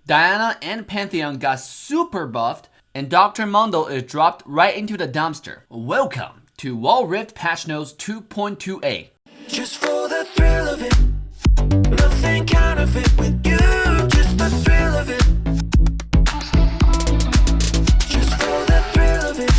Diana and Pantheon got super buffed, and Dr. Mundo is dropped right into the dumpster. Welcome to Wall Rift Patch Notes 2.2a. Just for the thrill of it, nothing counterfeit with you. Just the thrill of it. Just for the thrill of it,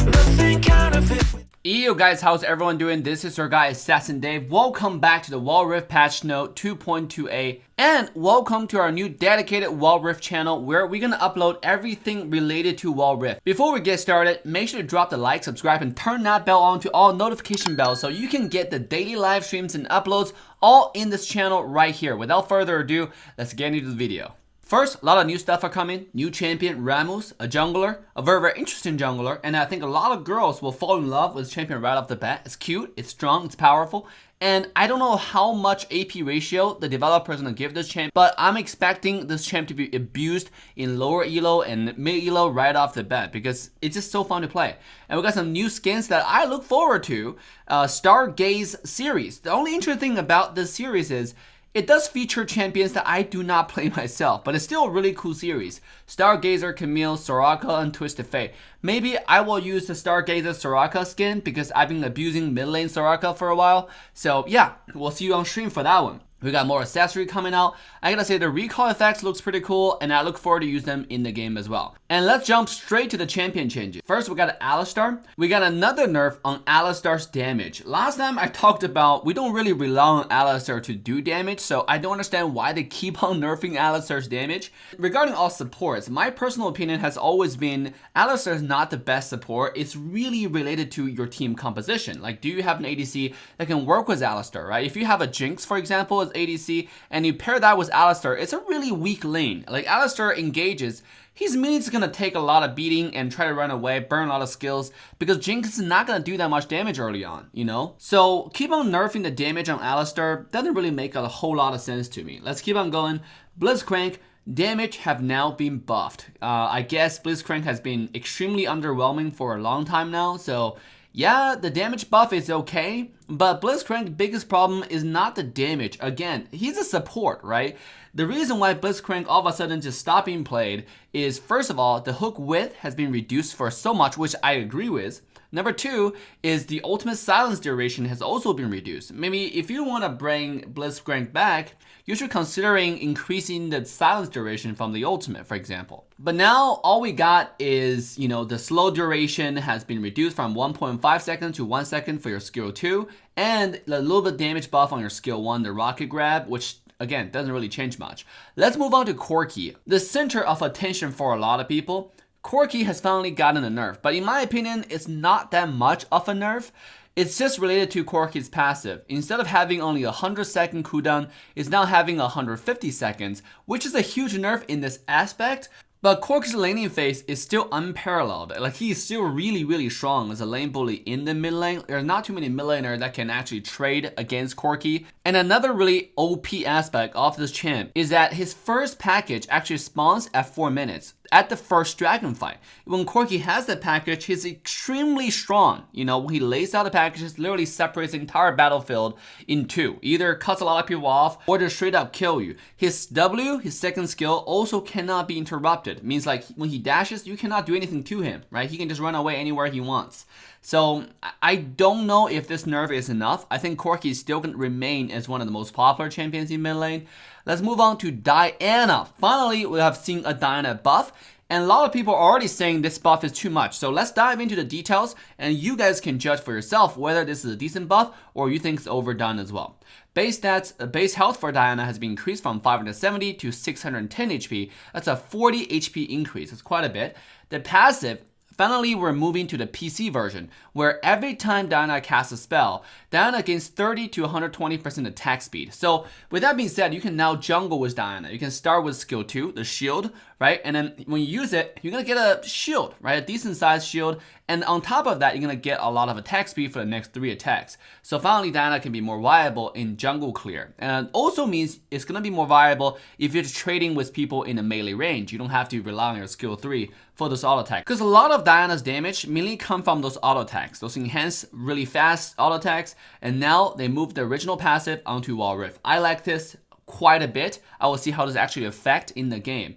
nothing counterfeit. Yo guys, how's everyone doing? This is your guy AssassinDave. Welcome back to the Wall Rift Patch Note 2.2a, and welcome to our new dedicated Wall Rift channel where we're gonna upload everything related to Wall Rift. Before we get started, make sure to drop the like, subscribe, and turn that bell on to all notification bells so you can get the daily live streams and uploads all in this channel right here. Without further ado, let's get into the video. First, a lot of new stuff are coming. New champion, Rammus, a jungler, a very interesting jungler, and I think a lot of girls will fall in love with this champion right off the bat. It's cute, it's strong, it's powerful, and I don't know how much AP ratio the developer is going to give this champ, but I'm expecting this champ to be abused in lower elo and mid elo right off the bat because it's just so fun to play. And we got some new skins that I look forward to. Stargaze series. The only interesting thing about this series is it does feature champions that I do not play myself, but it's still a really cool series. Stargazer, Camille, Soraka, and Twisted Fate. Maybe I will use the Stargazer Soraka skin because I've been abusing mid lane Soraka for a while. So yeah, we'll see you on stream for that one. We got more accessory coming out. I gotta say the recall effects looks pretty cool, and I look forward to use them in the game as well. And let's jump straight to the champion changes. First, we got Alistar. We got another nerf on Alistar's damage. Last time I talked about we don't really rely on Alistar to do damage, so I don't understand why they keep on nerfing Alistar's damage. Regarding all supports, my personal opinion has always been Alistar is not the best support. It's really related to your team composition. Like, do you have an ADC that can work with Alistar, right? If you have a Jinx, for example, as ADC, and you pair that with Alistar, it's a really weak lane. Like, Alistar engages, his minions gonna take a lot of beating and try to run away, burn a lot of skills, because Jinx is not gonna do that much damage early on, you know? So keep on nerfing the damage on Alistar doesn't really make a whole lot of sense to me. Let's keep on going. Blitzcrank, damage have now been buffed. I guess Blitzcrank has been extremely underwhelming for a long time now, so yeah, the damage buff is okay, but Blitzcrank's biggest problem is not the damage. Again, he's a support, right? The reason why Blitzcrank all of a sudden just stopped being played is, first of all, the hook width has been reduced for so much, which I agree with. Number two is the ultimate silence duration has also been reduced. Maybe if you want to bring Blitzcrank back, you should considering increasing the silence duration from the ultimate, for example. But now all we got is, you know, the slow duration has been reduced from 1.5 seconds to 1 second for your skill 2, and a little bit damage buff on your skill 1, the rocket grab, which again doesn't really change much. Let's move on to Corki, the center of attention for a lot of people. Corki has finally gotten a nerf, but in my opinion, it's not that much of a nerf. It's just related to Corki's passive. Instead of having only a 100-second cooldown, it's now having 150 seconds, which is a huge nerf in this aspect. But Corki's laning phase is still unparalleled. Like, he's still really strong as a lane bully in the mid lane. There's not too many mid laners that can actually trade against Corki. And another really OP aspect of this champ is that his first package actually spawns at 4 minutes at the first dragon fight. When Corki has that package, he's extremely strong. You know, when he lays out the packages, literally separates the entire battlefield in two. Either cuts a lot of people off or just straight up kill you. His W, his second skill, also cannot be interrupted. It means like when he dashes, you cannot do anything to him, right? He can just run away anywhere he wants. So I don't know if this nerf is enough. I think Corki is still going to remain as one of the most popular champions in mid lane. Let's move on to Diana. Finally, we have seen a Diana buff, and a lot of people are already saying this buff is too much. So let's dive into the details, and you guys can judge for yourself whether this is a decent buff or you think it's overdone as well. Base stats, base health for Diana has been increased from 570 to 610 HP. That's a 40 HP increase. It's quite a bit. The passive, finally, we're moving to the PC version, where every time Diana casts a spell, Diana gains 30 to 120% attack speed. So with that being said, you can now jungle with Diana. You can start with skill 2, the shield, right? And then when you use it, you're gonna get a shield, right? A decent sized shield. And on top of that, you're gonna get a lot of attack speed for the next 3 attacks. So finally, Diana can be more viable in jungle clear. And it also means it's gonna be more viable if you're trading with people in a melee range. You don't have to rely on your skill 3 for this auto attack. Because a lot of Diana's damage mainly come from those auto attacks, those enhanced, really fast auto attacks. And now they moved the original passive onto Wall Rift. I like this quite a bit. I will see how this actually affect in the game.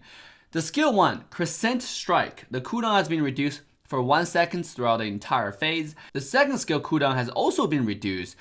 The skill 1, Crescent Strike. The cooldown has been reduced for 1 second throughout the entire phase. The second skill cooldown has also been reduced.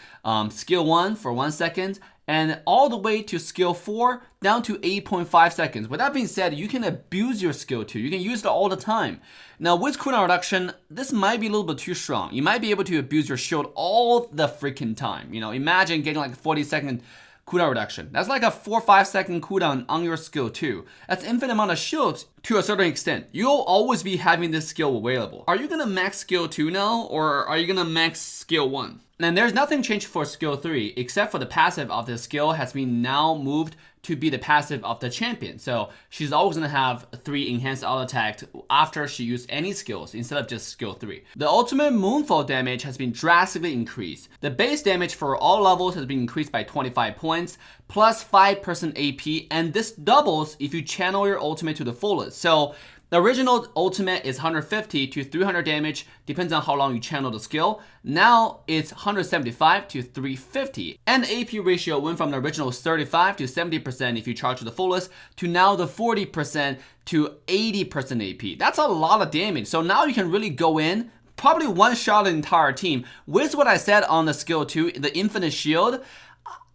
Skill 1 for 1 second, and all the way to skill 4 down to 8.5 seconds. With that being said, you can abuse your skill 2. You can use it all the time. Now with cooldown reduction, this might be a little bit too strong. You might be able to abuse your shield all the freaking time. You know, imagine getting like a 40-second cooldown reduction. That's like a 4 or 5 second cooldown on your skill 2. That's infinite amount of shields to a certain extent. You'll always be having this skill available. Are you gonna max skill 2 now, or are you gonna max skill 1? And there's nothing changed for skill 3, except for the passive of the skill has been now moved to be the passive of the champion. So she's always gonna have 3 enhanced auto attack after she used any skills instead of just skill 3. The ultimate moonfall damage has been drastically increased. The base damage for all levels has been increased by 25 points, plus 5% AP, and this doubles if you channel your ultimate to the fullest. So the original ultimate is 150 to 300 damage, depends on how long you channel the skill. Now it's 175 to 350. And AP ratio went from the original 35 to 70% if you charge to the fullest, to now the 40% to 80% AP. That's a lot of damage. So now you can really go in, probably one-shot the entire team. With what I said on the skill 2, the infinite shield,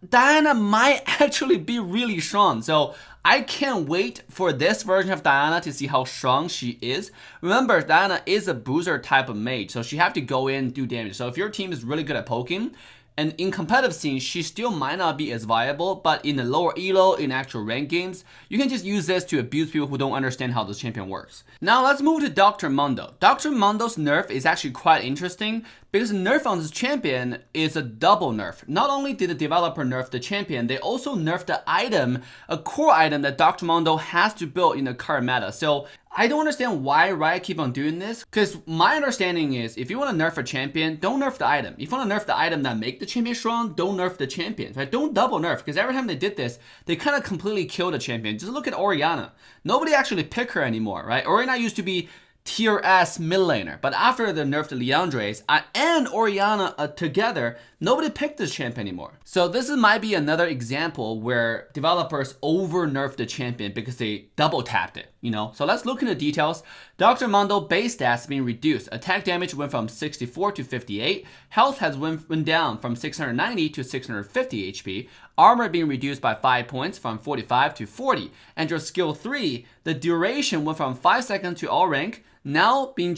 Diana might actually be really strong. So I can't wait for this version of Diana to see how strong she is. Remember, Diana is a booster type of mage, so she have to go in and do damage. So if your team is really good at poking, and in competitive scenes, she still might not be as viable, but in the lower elo, in actual ranked games, you can just use this to abuse people who don't understand how this champion works. Now let's move to Dr. Mundo. Dr. Mundo's nerf is actually quite interesting because the nerf on this champion is a double nerf. Not only did the developer nerf the champion, they also nerfed the item, a core item that Dr. Mundo has to build in the current meta. So I don't understand why Riot keep on doing this, because my understanding is if you want to nerf a champion, don't nerf the item. If you want to nerf the item that make the champion strong, don't nerf the champion, right? Don't double nerf, because every time they did this, they kind of completely killed the champion. Just look at Orianna. Nobody actually pick her anymore, right? Orianna used to be tier S mid laner, but after the nerf to Liandre's and Orianna together, nobody picked this champ anymore. So this might be another example where developers over nerfed the champion because they double tapped it, you know? So let's look into details. Dr. Mundo base stats being reduced. Attack damage went from 64 to 58. Health has went down from 690 to 650 HP. Armor being reduced by 5 points from 45 to 40. And your skill 3, the duration went from 5 seconds to all rank, now being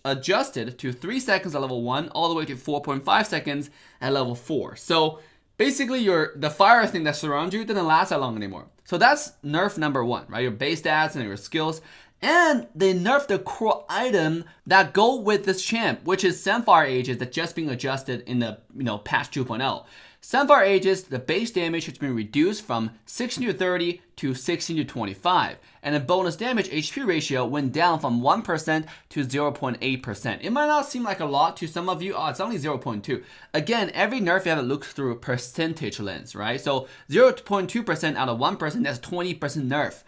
adjusted to 3 seconds at level 1 all the way to 4.5 seconds at level 4. So basically the fire thing that surrounds you doesn't last that long anymore. So that's nerf number 1, right? Your base stats and your skills. And they nerfed the core item that go with this champ, which is Sapphire Aegis that just being adjusted in the patch 2.0. Sapphire Aegis, the base damage has been reduced from 16 to 30 to 16 to 25. And the bonus damage HP ratio went down from 1% to 0.8%. It might not seem like a lot to some of you. Oh, it's only 0.2. Again, every nerf you have to look through a percentage lens, right? So 0.2% out of 1%, that's 20% nerf.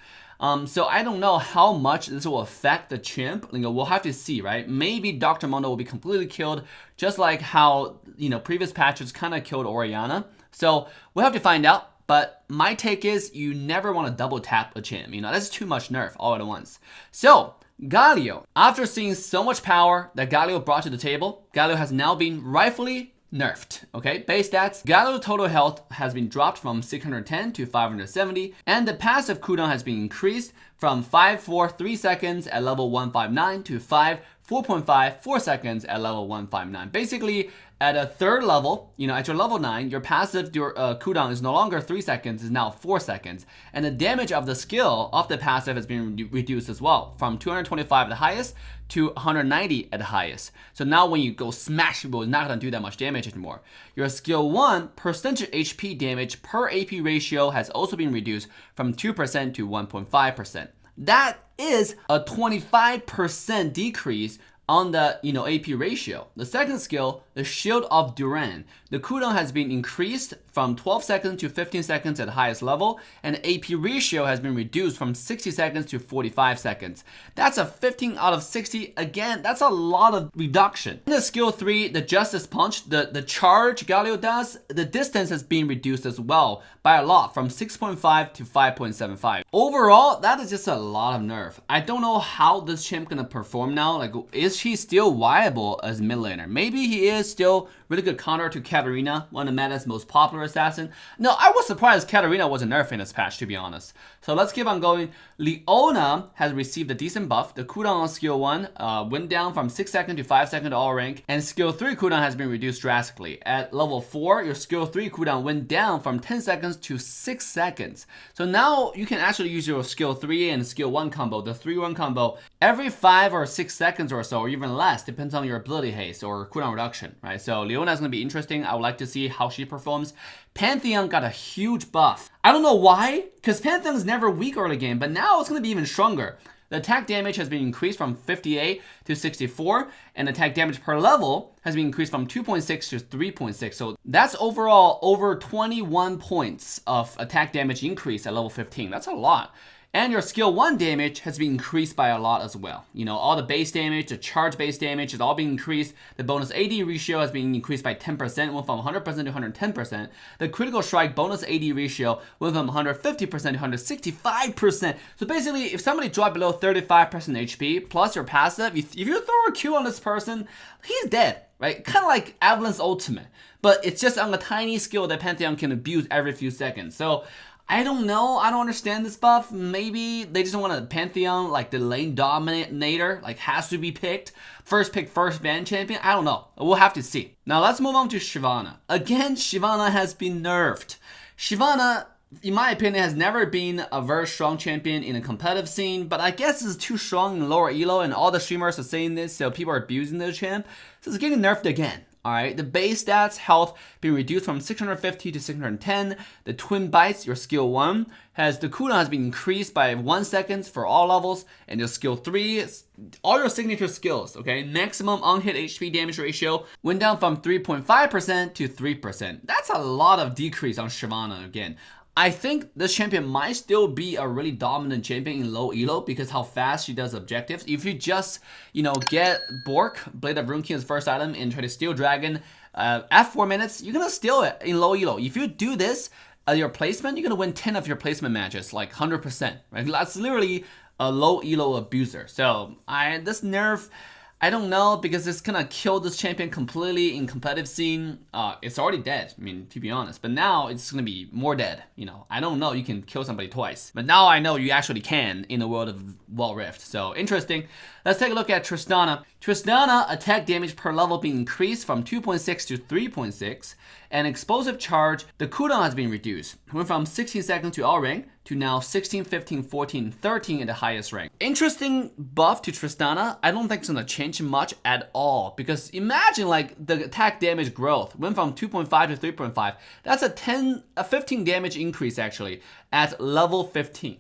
So I don't know how much this will affect the champ. We'll have to see, right? Maybe Dr. Mundo will be completely killed, just like how previous patches kind of killed Orianna. So we'll have to find out. But my take is you never want to double tap a champ. That's too much nerf all at once. So Galio, after seeing so much power that Galio brought to the table, Galio has now been rightfully nerfed. Okay, base stats. Galio's total health has been dropped from 610 to 570, and the passive cooldown has been increased from 5.43 seconds at level 159 to 4.54 seconds at level 159. Basically, at a third level, at your level 9, your passive cooldown is no longer 3 seconds, is now 4 seconds. And the damage of the skill of the passive has been reduced as well, from 225 at the highest to 190 at the highest. So now when you go smash people, it's not going to do that much damage anymore. Your skill 1 percentage HP damage per AP ratio has also been reduced from 2% to 1.5%. That is a 25% decrease on the AP ratio. The second skill, the Shield of Duran. The cooldown has been increased from 12 seconds to 15 seconds at the highest level, and the AP ratio has been reduced from 60 seconds to 45 seconds. That's a 15 out of 60. Again, that's a lot of reduction. In the skill 3, the Justice Punch, the charge Galio does, the distance has been reduced as well by a lot, from 6.5 to 5.75. Overall, that is just a lot of nerf. I don't know how this champ gonna perform now. Like, is he still viable as mid laner? Maybe he is still really good counter to Katarina, one of the meta's most popular assassin. No, I was surprised Katarina wasn't nerfed in this patch, to be honest. So let's keep on going. Leona has received a decent buff. The cooldown on skill 1 went down from 6 seconds to 5 seconds to all rank, and skill 3 cooldown has been reduced drastically. At level 4, your skill 3 cooldown went down from 10 seconds to 6 seconds. So now you can actually use your skill 3 and skill 1 combo, the 3-1 combo, every 5 or 6 seconds or so, or even less, depends on your ability haste or cooldown reduction, right? So Leona is going to be interesting. I would like to see how she performs. Pantheon got a huge buff. I don't know why, because Pantheon is never weak early game, but now it's going to be even stronger. The attack damage has been increased from 58 to 64, and attack damage per level has been increased from 2.6 to 3.6. So that's overall over 21 points of attack damage increase at level 15. That's a lot. And your skill 1 damage has been increased by a lot as well. You know, all the base damage, the charge base damage has all been increased. The bonus AD ratio has been increased by 10%, went from 100% to 110%. The critical strike bonus AD ratio went from 150% to 165%. So basically, if somebody dropped below 35% HP, plus your passive, if you throw a Q on this person, he's dead, right? Kind of like Avalanche's ultimate. But it's just on a tiny skill that Pantheon can abuse every few seconds. So I don't know. I don't understand this buff. Maybe they just don't want a Pantheon, like the lane dominator, like has to be picked. First pick, first ban champion. I don't know. We'll have to see. Now let's move on to Shyvana. Again, Shyvana has been nerfed. Shyvana, in my opinion, has never been a very strong champion in a competitive scene, but I guess it's too strong in lower elo, and all the streamers are saying this, so people are abusing the champ. So it's getting nerfed again. Alright, the base stats, health, being reduced from 650 to 610. The twin bites, your skill 1, the cooldown has been increased by 1 second for all levels. And your skill 3, all your signature skills, okay? Maximum unhit HP damage ratio went down from 3.5% to 3%. That's a lot of decrease on Shyvana again. I think this champion might still be a really dominant champion in low elo because how fast she does objectives. If you just, you know, get Bork, Blade of Rune King's first item, and try to steal Dragon at 4 minutes, you're gonna steal it in low elo. If you do this, your placement, you're gonna win 10 of your placement matches, like 100%, right? That's literally a low elo abuser. So this nerf, I don't know, because it's gonna kill this champion completely in competitive scene. It's already dead, I mean, to be honest. But now it's gonna be more dead, you know. I don't know you can kill somebody twice. But now I know you actually can in the world of Wall Rift. So, interesting. Let's take a look at Tristana. Tristana, attack damage per level being increased from 2.6 to 3.6. And explosive charge, the cooldown has been reduced. Went from 16 seconds to all rank to now 16, 15, 14, 13 at the highest rank. Interesting buff to Tristana. I don't think it's gonna change much at all, because imagine like the attack damage growth went from 2.5 to 3.5. That's a 15 damage increase actually at level 15.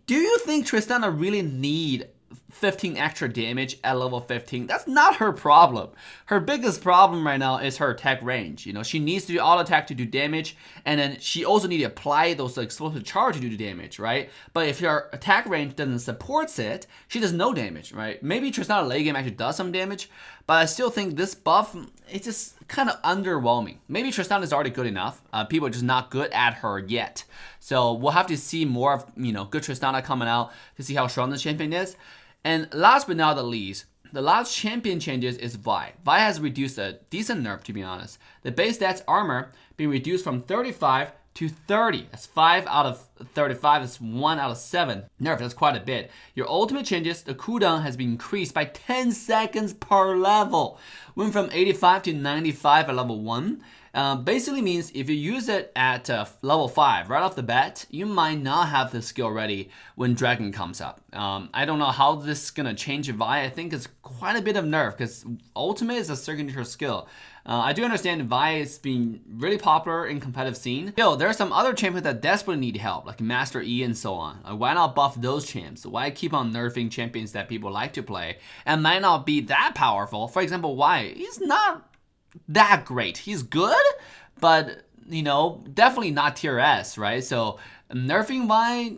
Do you think Tristana really need 15 extra damage at level 15? That's not her problem. Her biggest problem right now is her attack range. You know, she needs to do auto attack to do damage, and then she also needs to apply those explosive charge to do the damage, right? But if your attack range doesn't support it, she does no damage, right? Maybe Tristana late game actually does some damage, but I still think this buff, it's just kind of underwhelming. Maybe Tristana is already good enough. People are just not good at her yet. So we'll have to see more of, you know, good Tristana coming out to see how strong the champion is. And last but not the least, the last champion changes is Vi. Vi has reduced a decent nerf, to be honest. The base stats armor being reduced from 35 to 30. That's 5 out of 35. That's 1 out of 7. Nerf, that's quite a bit. Your ultimate changes, the cooldown has been increased by 10 seconds per level. Went from 85 to 95 at level 1. Basically means if you use it at level 5 right off the bat, you might not have the skill ready when Dragon comes up. I don't know how this is gonna change Vi. I think it's quite a bit of nerf because ultimate is a signature skill. I do understand Vi is being really popular in competitive scene. Still, there are some other champions that desperately need help, like Master E and so on. Why not buff those champs? Why keep on nerfing champions that people like to play and might not be that powerful? For example, why? He's not that great. He's good, but you know, definitely not tier S, right? So nerfing wise,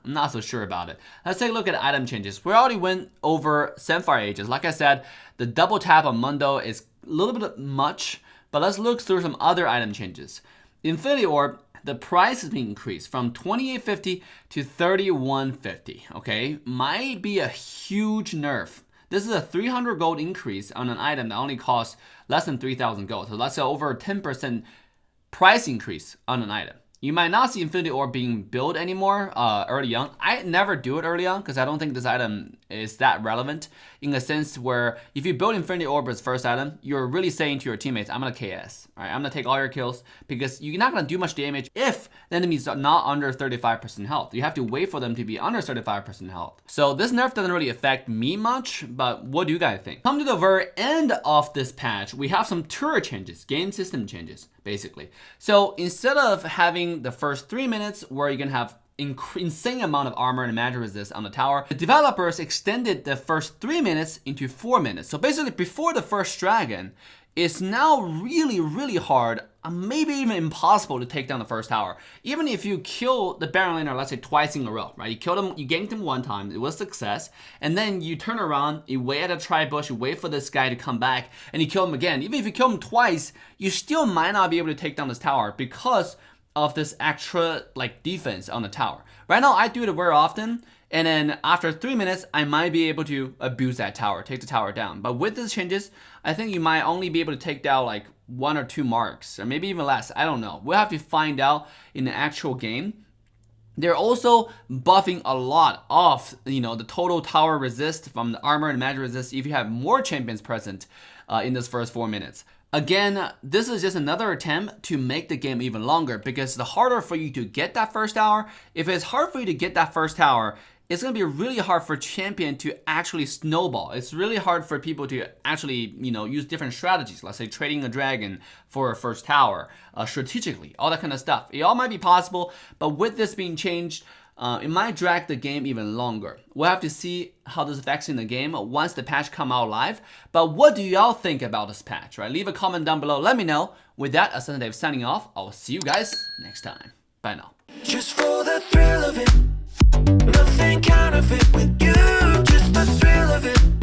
I'm not so sure about it. Let's take a look at item changes. We already went over Samphire Ages. Like I said, the double tap on Mundo is a little bit much, but let's look through some other item changes. Infinity Orb, the price has been increased from $28.50 to $31.50, okay? Might be a huge nerf. This is a 300 gold increase on an item that only costs less than 3,000 gold. So that's over a 10% price increase on an item. You might not see Infinity Orb being built anymore early on. I never do it early on because I don't think this item is that relevant in a sense where if you build Infinity Orb as first item, you're really saying to your teammates, I'm going to KS. All right? I'm going to take all your kills because you're not going to do much damage if the enemy's not under 35% health. You have to wait for them to be under 35% health. So this nerf doesn't really affect me much, but what do you guys think? Come to the very end of this patch, we have some turret changes, game system changes, basically. So instead of having the first 3 minutes where you're gonna have insane amount of armor and magic resist on the tower, the developers extended the first 3 minutes into 4 minutes. So basically before the first dragon, it's now really hard, maybe even impossible to take down the first tower. Even if you kill the Baron laner, let's say twice in a row, right? You killed him, you ganked him one time, it was a success, and then you turn around, you wait at a tri-bush, you wait for this guy to come back, and you kill him again. Even if you kill him twice, you still might not be able to take down this tower because of this extra like defense on the tower. Right now I do it very often, and then after 3 minutes I might be able to abuse that tower, take the tower down. But with these changes, I think you might only be able to take down like 1 or 2 marks, or maybe even less. I don't know. We'll have to find out in the actual game. They're also buffing a lot of, you know, the total tower resist from the armor and magic resist if you have more champions present in this first 4 minutes. Again, this is just another attempt to make the game even longer because the harder for you to get that first tower, if it's hard for you to get that first tower, it's going to be really hard for champion to actually snowball. It's really hard for people to actually, you know, use different strategies. Let's say trading a dragon for a first tower, strategically, all that kind of stuff. It all might be possible, but with this being changed, it might drag the game even longer. We'll have to see how this affects in the game once the patch come out live. But what do y'all think about this patch, right? Leave a comment down below. Let me know. With that, AssassinDave signing off. I will see you guys next time. Bye now. Just for the thrill of it, nothing counterfeit with you, just the thrill of it.